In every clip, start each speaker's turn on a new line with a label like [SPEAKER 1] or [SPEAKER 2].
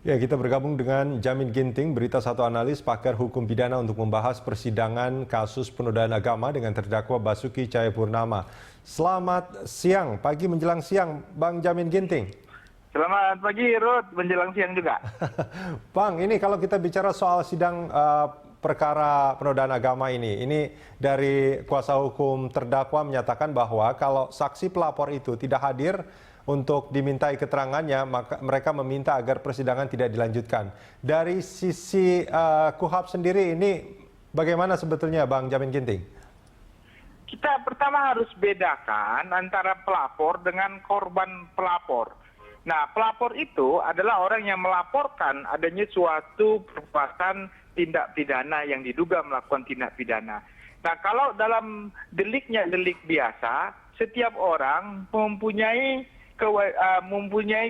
[SPEAKER 1] Ya, kita bergabung dengan Jamin Ginting, Berita Satu Analis, pakar hukum pidana untuk membahas persidangan kasus penodaan agama dengan terdakwa Basuki Cahayapurnama. Selamat siang, pagi menjelang siang, Bang Jamin Ginting.
[SPEAKER 2] Selamat pagi, Ruth. Menjelang siang juga.
[SPEAKER 1] Bang, ini kalau kita bicara soal sidang perkara penodaan agama ini dari kuasa hukum terdakwa menyatakan bahwa kalau saksi pelapor itu tidak hadir untuk dimintai keterangannya, maka mereka meminta agar persidangan tidak dilanjutkan. Dari sisi KUHAP sendiri ini bagaimana sebetulnya, Bang Jamin Ginting?
[SPEAKER 2] Kita pertama harus bedakan antara pelapor dengan korban pelapor. Nah, pelapor itu adalah orang yang melaporkan adanya suatu perbuatan tindak pidana yang diduga melakukan tindak pidana. Nah, kalau dalam deliknya delik biasa, setiap orang mempunyai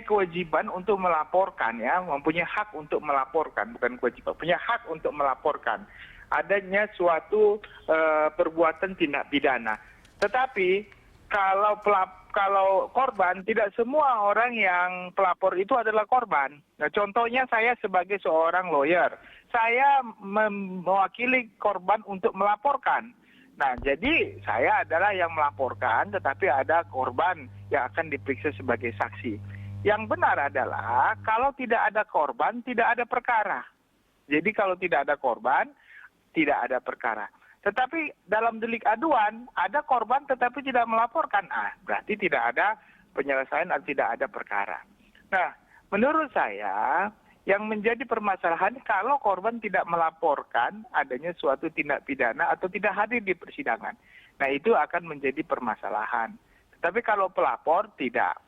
[SPEAKER 2] kewajiban untuk melaporkan, ya, mempunyai hak untuk melaporkan, bukan kewajiban, punya hak untuk melaporkan adanya suatu perbuatan tindak pidana. Tetapi kalau korban, tidak semua orang yang pelapor itu adalah korban. Nah, contohnya saya sebagai seorang lawyer, saya mewakili korban untuk melaporkan. Nah, jadi saya adalah yang melaporkan, tetapi ada korban yang akan diperiksa sebagai saksi. Yang benar adalah kalau tidak ada korban, tidak ada perkara. Jadi kalau tidak ada korban, tidak ada perkara. Tetapi dalam delik aduan, ada korban tetapi tidak melaporkan. Berarti tidak ada penyelesaian atau tidak ada perkara. Nah, menurut saya, yang menjadi permasalahan kalau korban tidak melaporkan adanya suatu tindak pidana atau tidak hadir di persidangan. Nah, itu akan menjadi permasalahan. Tetapi kalau pelapor tidak.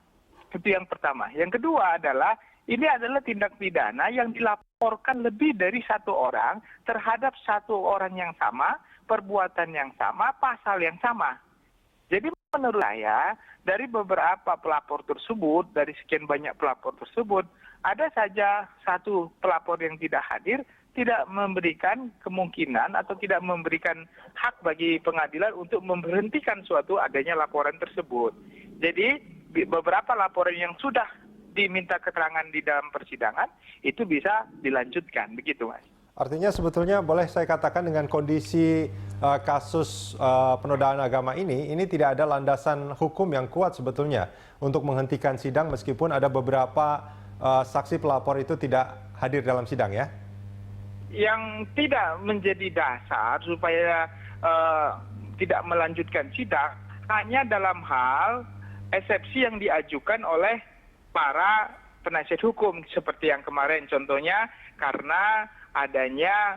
[SPEAKER 2] Itu yang pertama. Yang kedua adalah ini adalah tindak pidana yang dilaporkan lebih dari satu orang terhadap satu orang yang sama, perbuatan yang sama, pasal yang sama. Jadi menurut saya, dari beberapa pelapor tersebut, dari sekian banyak pelapor tersebut, ada saja satu pelapor yang tidak hadir, tidak memberikan kemungkinan atau tidak memberikan hak bagi pengadilan untuk memberhentikan suatu adanya laporan tersebut. Jadi beberapa laporan yang sudah diminta keterangan di dalam persidangan, itu bisa dilanjutkan, begitu Mas.
[SPEAKER 1] Artinya sebetulnya boleh saya katakan dengan kondisi kasus penodaan agama ini tidak ada landasan hukum yang kuat sebetulnya untuk menghentikan sidang meskipun ada beberapa saksi pelapor itu tidak hadir dalam sidang, ya?
[SPEAKER 2] Yang tidak menjadi dasar supaya tidak melanjutkan sidang hanya dalam hal eksepsi yang diajukan oleh para penasihat hukum seperti yang kemarin, contohnya karena adanya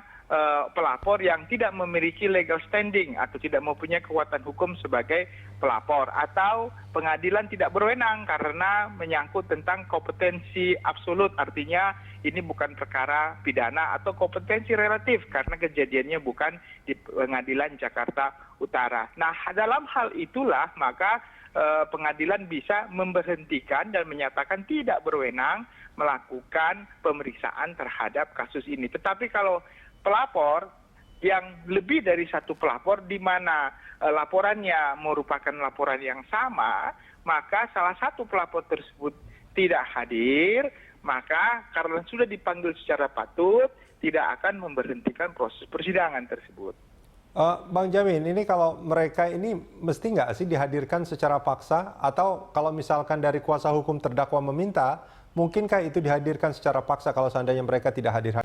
[SPEAKER 2] pelapor yang tidak memiliki legal standing atau tidak mempunyai kekuatan hukum sebagai pelapor, atau pengadilan tidak berwenang karena menyangkut tentang kompetensi absolut, artinya ini bukan perkara pidana, atau kompetensi relatif karena kejadiannya bukan di pengadilan Jakarta Utara. Nah, dalam hal itulah maka pengadilan bisa memberhentikan dan menyatakan tidak berwenang melakukan pemeriksaan terhadap kasus ini. Tetapi kalau pelapor yang lebih dari satu pelapor di mana laporannya merupakan laporan yang sama, maka salah satu pelapor tersebut tidak hadir, maka karena sudah dipanggil secara patut, tidak akan memberhentikan proses persidangan tersebut.
[SPEAKER 1] Bang Jamin, ini kalau mereka ini mesti nggak sih dihadirkan secara paksa, atau kalau misalkan dari kuasa hukum terdakwa meminta, mungkinkah itu dihadirkan secara paksa kalau seandainya mereka tidak hadir?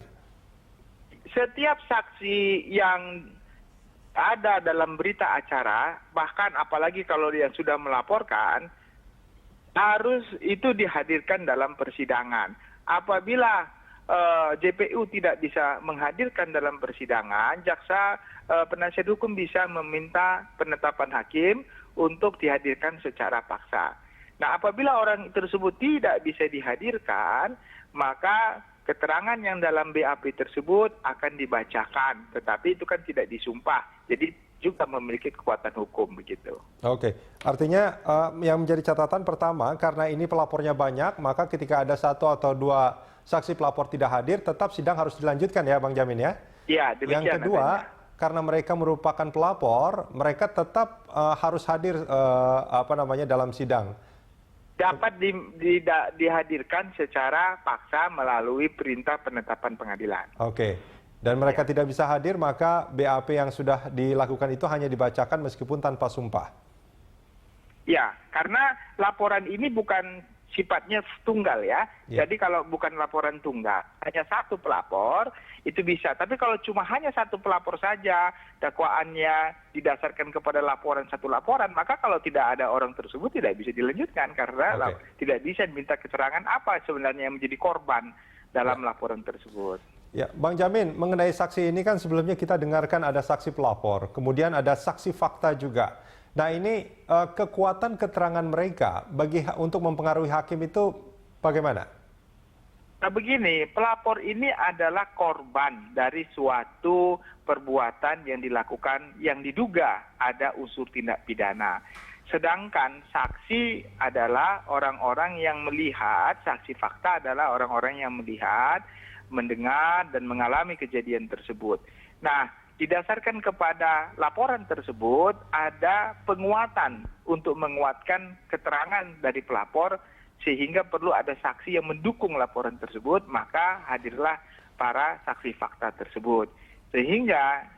[SPEAKER 2] Setiap saksi yang ada dalam berita acara, bahkan apalagi kalau dia sudah melaporkan, harus itu dihadirkan dalam persidangan. Apabila JPU tidak bisa menghadirkan dalam persidangan, jaksa penasihat hukum bisa meminta penetapan hakim untuk dihadirkan secara paksa. Nah, apabila orang tersebut tidak bisa dihadirkan, maka keterangan yang dalam BAP tersebut akan dibacakan, tetapi itu kan tidak disumpah, jadi juga memiliki kekuatan hukum, begitu.
[SPEAKER 1] Oke, artinya yang menjadi catatan pertama, karena ini pelapornya banyak, maka ketika ada satu atau dua saksi pelapor tidak hadir, tetap sidang harus dilanjutkan, ya Bang Jamin, ya?
[SPEAKER 2] Ya, demikian.
[SPEAKER 1] Yang kedua,
[SPEAKER 2] adanya.
[SPEAKER 1] Karena mereka merupakan pelapor, mereka tetap harus hadir dalam sidang.
[SPEAKER 2] dapat dihadirkan secara paksa melalui perintah penetapan pengadilan.
[SPEAKER 1] Oke. Dan mereka tidak bisa hadir, maka BAP yang sudah dilakukan itu hanya dibacakan meskipun tanpa sumpah.
[SPEAKER 2] Ya, karena laporan ini bukan sifatnya tunggal ya. Jadi kalau bukan laporan tunggal, hanya satu pelapor, itu bisa. Tapi kalau cuma hanya satu pelapor saja, dakwaannya didasarkan kepada laporan satu laporan, maka kalau tidak ada orang tersebut tidak bisa dilanjutkan karena tidak bisa diminta keterangan apa sebenarnya yang menjadi korban dalam laporan tersebut.
[SPEAKER 1] Ya, Bang Jamin, mengenai saksi ini kan sebelumnya kita dengarkan ada saksi pelapor, kemudian ada saksi fakta juga. Nah ini kekuatan keterangan mereka untuk mempengaruhi hakim itu bagaimana?
[SPEAKER 2] Nah begini, pelapor ini adalah korban dari suatu perbuatan yang dilakukan yang diduga ada unsur tindak pidana. Sedangkan saksi adalah orang-orang yang melihat, saksi fakta adalah orang-orang yang melihat, mendengar, dan mengalami kejadian tersebut. Nah, didasarkan kepada laporan tersebut, ada penguatan untuk menguatkan keterangan dari pelapor, sehingga perlu ada saksi yang mendukung laporan tersebut, maka hadirlah para saksi fakta tersebut. Sehingga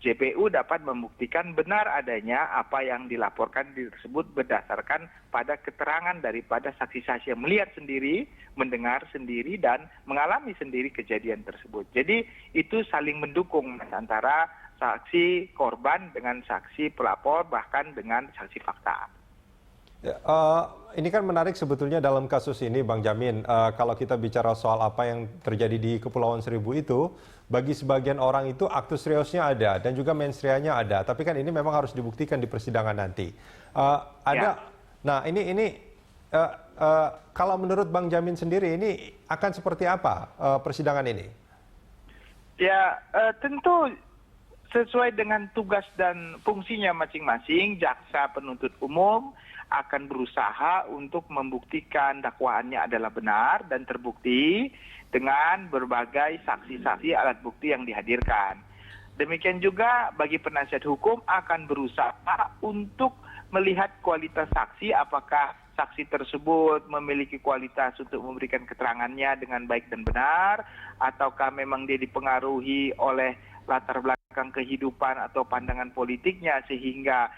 [SPEAKER 2] JPU dapat membuktikan benar adanya apa yang dilaporkan tersebut berdasarkan pada keterangan daripada saksi-saksi yang melihat sendiri, mendengar sendiri, dan mengalami sendiri kejadian tersebut. Jadi itu saling mendukung antara saksi korban dengan saksi pelapor, bahkan dengan saksi fakta.
[SPEAKER 1] Ya, ini kan menarik sebetulnya dalam kasus ini, Bang Jamin. Kalau kita bicara soal apa yang terjadi di Kepulauan Seribu itu, bagi sebagian orang itu aktus reusnya ada dan juga mens reanya ada. Tapi kan ini memang harus dibuktikan di persidangan nanti. Nah ini kalau menurut Bang Jamin sendiri ini akan seperti apa persidangan ini?
[SPEAKER 2] Ya tentu sesuai dengan tugas dan fungsinya masing-masing, jaksa penuntut umum akan berusaha untuk membuktikan dakwaannya adalah benar dan terbukti dengan berbagai saksi-saksi alat bukti yang dihadirkan. Demikian juga bagi penasihat hukum akan berusaha untuk melihat kualitas saksi, apakah saksi tersebut memiliki kualitas untuk memberikan keterangannya dengan baik dan benar, ataukah memang dia dipengaruhi oleh latar belakang kehidupan atau pandangan politiknya sehingga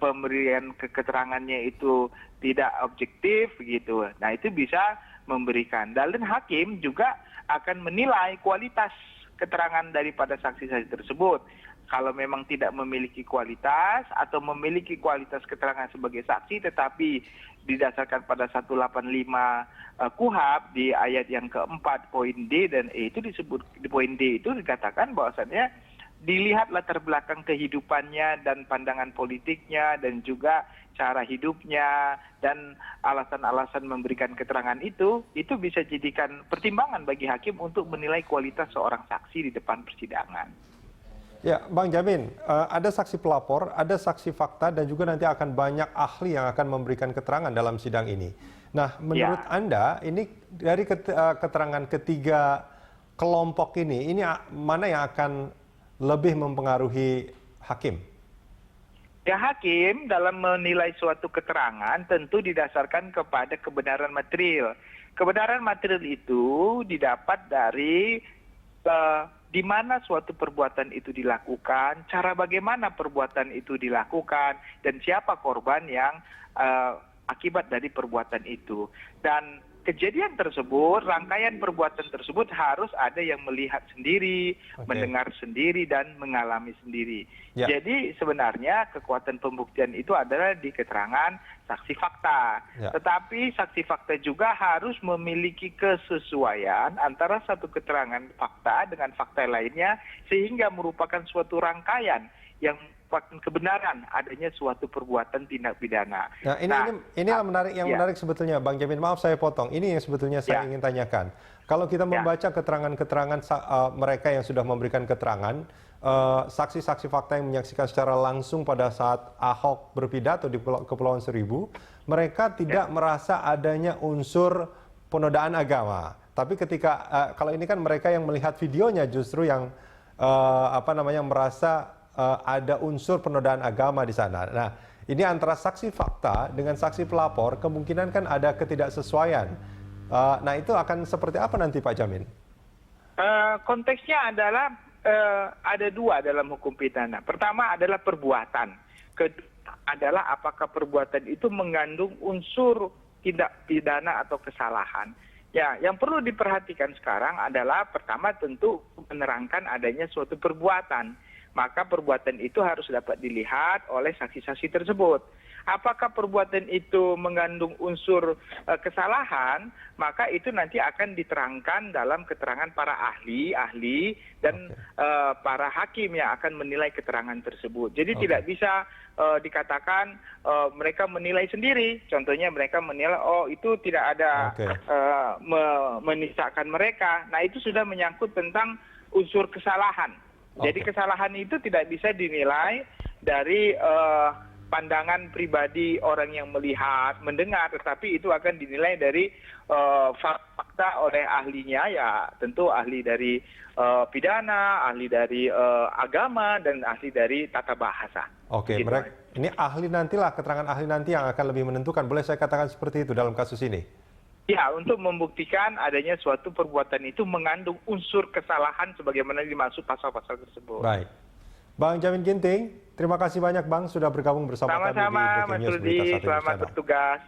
[SPEAKER 2] pemberian keterangannya itu tidak objektif gitu. Nah itu bisa memberikan. Dan hakim juga akan menilai kualitas keterangan daripada saksi-saksi tersebut. Kalau memang tidak memiliki kualitas atau memiliki kualitas keterangan sebagai saksi tetapi didasarkan pada 185 KUHP di ayat yang keempat poin D dan E itu disebut di poin D itu dikatakan bahwasannya dilihat latar belakang kehidupannya dan pandangan politiknya dan juga cara hidupnya dan alasan-alasan memberikan keterangan itu bisa jadikan pertimbangan bagi hakim untuk menilai kualitas seorang saksi di depan persidangan.
[SPEAKER 1] Ya, Bang Jamin, ada saksi pelapor, ada saksi fakta, dan juga nanti akan banyak ahli yang akan memberikan keterangan dalam sidang ini. Nah, menurut Anda, ini dari keterangan ketiga kelompok ini mana yang akan lebih mempengaruhi hakim?
[SPEAKER 2] Ya, hakim dalam menilai suatu keterangan tentu didasarkan kepada kebenaran material. Kebenaran material itu didapat dari di mana suatu perbuatan itu dilakukan, cara bagaimana perbuatan itu dilakukan, dan siapa korban yang akibat dari perbuatan itu. Dan kejadian tersebut, rangkaian perbuatan tersebut harus ada yang melihat sendiri, mendengar sendiri, dan mengalami sendiri. Ya. Jadi sebenarnya kekuatan pembuktian itu adalah di keterangan saksi fakta. Ya. Tetapi saksi fakta juga harus memiliki kesesuaian antara satu keterangan fakta dengan fakta lainnya, sehingga merupakan suatu rangkaian yang kebenaran adanya suatu perbuatan tindak pidana.
[SPEAKER 1] Nah, ini yang menarik sebetulnya, Bang Jamin. Maaf saya potong. Ini yang sebetulnya saya ingin tanyakan. Kalau kita membaca keterangan-keterangan mereka yang sudah memberikan keterangan, saksi-saksi fakta yang menyaksikan secara langsung pada saat Ahok berpidato di Kepulauan Seribu, mereka tidak merasa adanya unsur penodaan agama. Tapi ketika kalau ini kan mereka yang melihat videonya justru yang merasa ada unsur penodaan agama di sana. Nah, Ini antara saksi fakta dengan saksi pelapor, kemungkinan kan ada ketidaksesuaian. Nah, itu akan seperti apa nanti Pak Jamin?
[SPEAKER 2] Konteksnya adalah ada dua dalam hukum pidana. Pertama adalah perbuatan. Kedua adalah apakah perbuatan itu mengandung unsur tindak pidana atau kesalahan. Ya, yang perlu diperhatikan sekarang adalah pertama tentu menerangkan adanya suatu perbuatan. Maka perbuatan itu harus dapat dilihat oleh saksi-saksi tersebut. Apakah perbuatan itu mengandung unsur kesalahan, maka itu nanti akan diterangkan dalam keterangan para ahli dan para hakim yang akan menilai keterangan tersebut. Jadi tidak bisa dikatakan mereka menilai sendiri. Contohnya mereka menilai, oh itu tidak ada menistakan mereka. Nah itu sudah menyangkut tentang unsur kesalahan. Jadi kesalahan itu tidak bisa dinilai dari pandangan pribadi orang yang melihat, mendengar, tetapi itu akan dinilai dari fakta oleh ahlinya, ya tentu ahli dari pidana, ahli dari agama, dan ahli dari tata bahasa.
[SPEAKER 1] Oke, gitu. Ini ahli nantilah, keterangan ahli nanti yang akan lebih menentukan. Boleh saya katakan seperti itu dalam kasus ini?
[SPEAKER 2] Ya, untuk membuktikan adanya suatu perbuatan itu mengandung unsur kesalahan sebagaimana dimaksud pasal-pasal tersebut.
[SPEAKER 1] Baik. Bang Jamin Ginting, terima kasih banyak Bang sudah bergabung bersama kami di Breaking News Berita 1
[SPEAKER 2] Sama-sama, Mas Rudi, selamat bertugas.